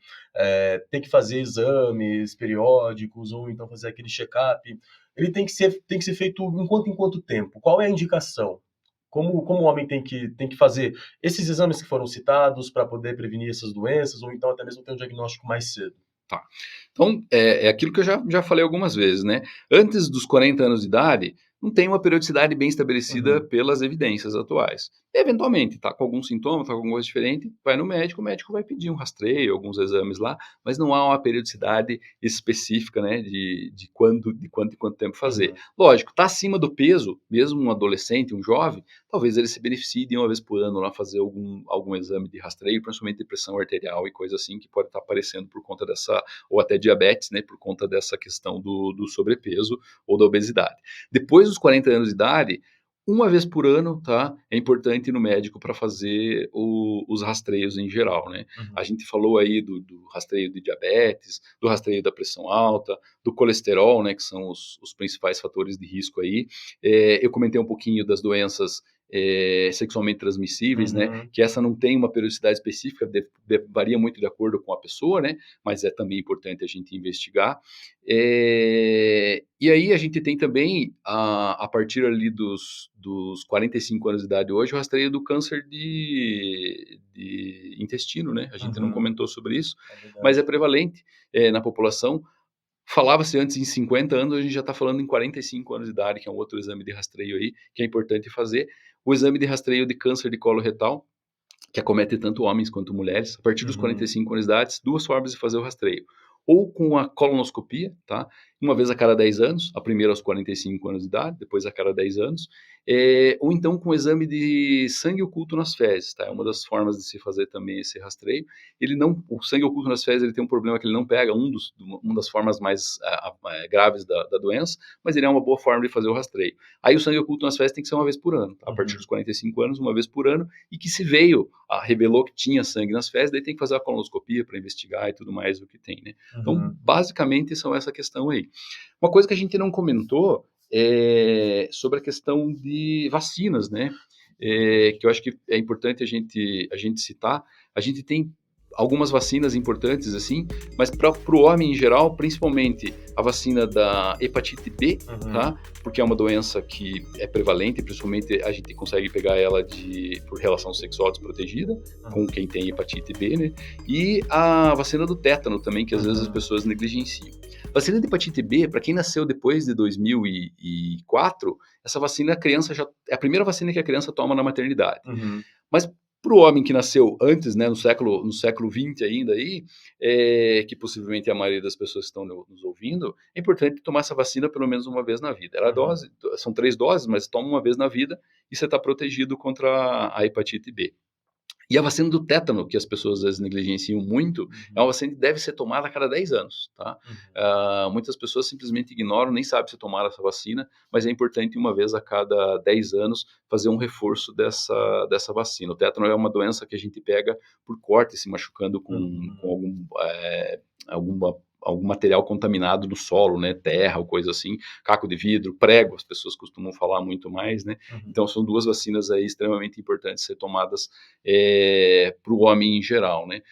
ter que fazer exames periódicos ou então fazer aquele check-up, ele tem que ser feito em quanto tempo? Qual é a indicação? Como o homem tem que fazer esses exames que foram citados para poder prevenir essas doenças ou então até mesmo ter um diagnóstico mais cedo? Tá. Então, é aquilo que eu já falei algumas vezes, né? Antes dos 40 anos de idade, não tem uma periodicidade bem estabelecida Uhum. pelas evidências atuais. Eventualmente, tá com algum sintoma, tá com alguma coisa diferente, vai no médico, o médico vai pedir um rastreio, alguns exames lá, mas não há uma periodicidade específica, né, de quanto tempo fazer. Uhum. Lógico, tá acima do peso, mesmo um adolescente, um jovem, talvez ele se beneficie de uma vez por ano lá fazer algum exame de rastreio, principalmente de pressão arterial e coisa assim, que pode estar aparecendo por conta dessa, ou até diabetes, né, por conta dessa questão do sobrepeso ou da obesidade. Depois dos 40 anos de idade, uma vez por ano, tá? É importante ir no médico para fazer os rastreios em geral, né? A Uhum. gente falou aí do rastreio de diabetes, do rastreio da pressão alta, do colesterol, né? Que são os principais fatores de risco aí. Eu comentei um pouquinho das doenças sexualmente transmissíveis, né? Uhum. Que essa não tem uma periodicidade específica, varia muito de acordo com a pessoa, né? Mas é também importante a gente investigar. E aí a gente tem também, a partir ali dos 45 anos de idade hoje, o rastreio do câncer de intestino, né? A gente não Uhum. comentou sobre isso, É mas é verdade. prevalente na população. Falava-se antes em 50 anos, a gente já está falando em 45 anos de idade, que é um outro exame de rastreio aí, que é importante fazer. O exame de rastreio de câncer de colo retal, que acomete tanto homens quanto mulheres, a partir dos Uhum. 45 anos de idade, duas formas de fazer o rastreio. Ou com a colonoscopia, tá? Uma vez a cada 10 anos, a primeira aos 45 anos de idade, depois a cada 10 anos, ou então com o exame de sangue oculto nas fezes, tá? É uma das formas de se fazer também esse rastreio. O sangue oculto nas fezes, ele tem um problema que ele não pega uma das formas mais graves da doença, mas ele é uma boa forma de fazer o rastreio. Aí o sangue oculto nas fezes tem que ser uma vez por ano, tá? A partir Uhum. dos 45 anos, uma vez por ano, e que se veio, revelou que tinha sangue nas fezes, daí tem que fazer a colonoscopia para investigar e tudo mais o que tem, né? Então, Uhum. basicamente, são essa questão aí. Uma coisa que a gente não comentou é sobre a questão de vacinas, né? Que eu acho que é importante a gente citar. A gente tem algumas vacinas importantes, assim, mas para o homem em geral, principalmente a vacina da hepatite B, Uhum. tá? Porque é uma doença que é prevalente, principalmente a gente consegue pegar ela por relação sexual desprotegida, com Uhum. quem tem hepatite B, né? E a vacina do tétano também, que às vezes as Uhum. pessoas negligenciam. Vacina de hepatite B, para quem nasceu depois de 2004, essa vacina a criança já é a primeira vacina que a criança toma na maternidade. Uhum. Mas para o homem que nasceu antes, né, no século XX ainda aí, que possivelmente é a maioria das pessoas que estão nos ouvindo, é importante tomar essa vacina pelo menos uma vez na vida. Uhum. São 3 doses, mas toma uma vez na vida e você está protegido contra a hepatite B. E a vacina do tétano, que as pessoas às vezes negligenciam muito, é uma Uhum. vacina que deve ser tomada a cada 10 anos, tá? Uhum. Muitas pessoas simplesmente ignoram, nem sabem se tomaram essa vacina, mas é importante uma vez a cada 10 anos fazer um reforço dessa vacina. O tétano é uma doença que a gente pega por corte, se machucando com Uhum. alguma algum material contaminado no solo, né, terra ou coisa assim, caco de vidro, prego, as pessoas costumam falar muito mais, né, Uhum. então são duas vacinas aí extremamente importantes ser tomadas para o homem em geral, né.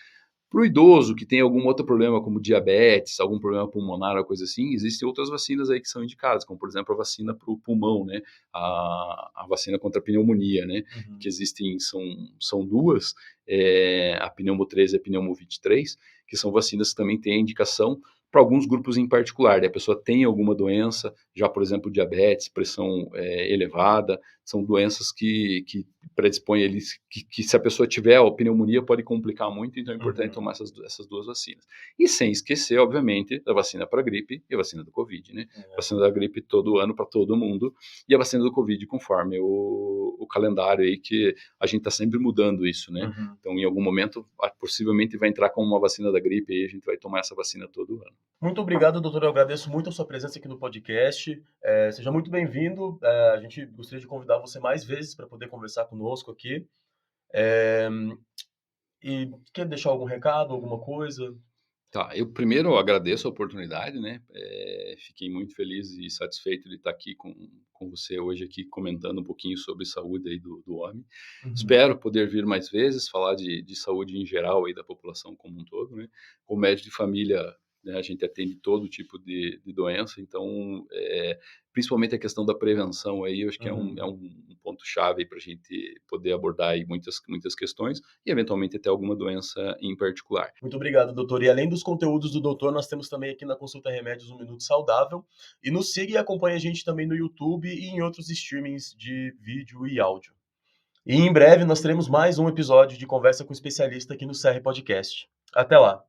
Para o idoso que tem algum outro problema, como diabetes, algum problema pulmonar ou coisa assim, existem outras vacinas aí que são indicadas, como por exemplo a vacina para o pulmão, né, a vacina contra a pneumonia, né, que Uhum. existem, são duas, a pneumo 13 e a pneumo 23, que são vacinas que também têm indicação para alguns grupos em particular, né? A pessoa tem alguma doença, já por exemplo diabetes, pressão elevada, são doenças que predispõem eles, que se a pessoa tiver a pneumonia pode complicar muito, então é importante Uhum. tomar essas duas vacinas. E sem esquecer, obviamente, da vacina para gripe e a vacina do Covid, né? É. Vacina da gripe todo ano para todo mundo e a vacina do Covid conforme o calendário aí que a gente está sempre mudando isso, né? Uhum. Então, em algum momento, possivelmente vai entrar com uma vacina da gripe e a gente vai tomar essa vacina todo ano. Muito obrigado, doutor. Eu agradeço muito a sua presença aqui no podcast. Seja muito bem-vindo. A gente gostaria de convidar você mais vezes para poder conversar conosco aqui. É, e quer deixar algum recado, alguma coisa? Tá, eu primeiro agradeço a oportunidade, né? Fiquei muito feliz e satisfeito de estar aqui com você hoje aqui comentando um pouquinho sobre saúde aí do homem. Uhum. Espero poder vir mais vezes falar de saúde em geral aí da população como um todo, né? Como médico de família, né, a gente atende todo tipo de doença, então principalmente a questão da prevenção aí, eu acho que Uhum. é um ponto-chave para a gente poder abordar aí muitas questões e eventualmente até alguma doença em particular. Muito obrigado, doutor. E além dos conteúdos do doutor, nós temos também aqui na Consulta Remédios um Minuto Saudável. E nos siga e acompanhe a gente também no YouTube e em outros streamings de vídeo e áudio. E em breve nós teremos mais um episódio de conversa com especialista aqui no CR Podcast. Até lá!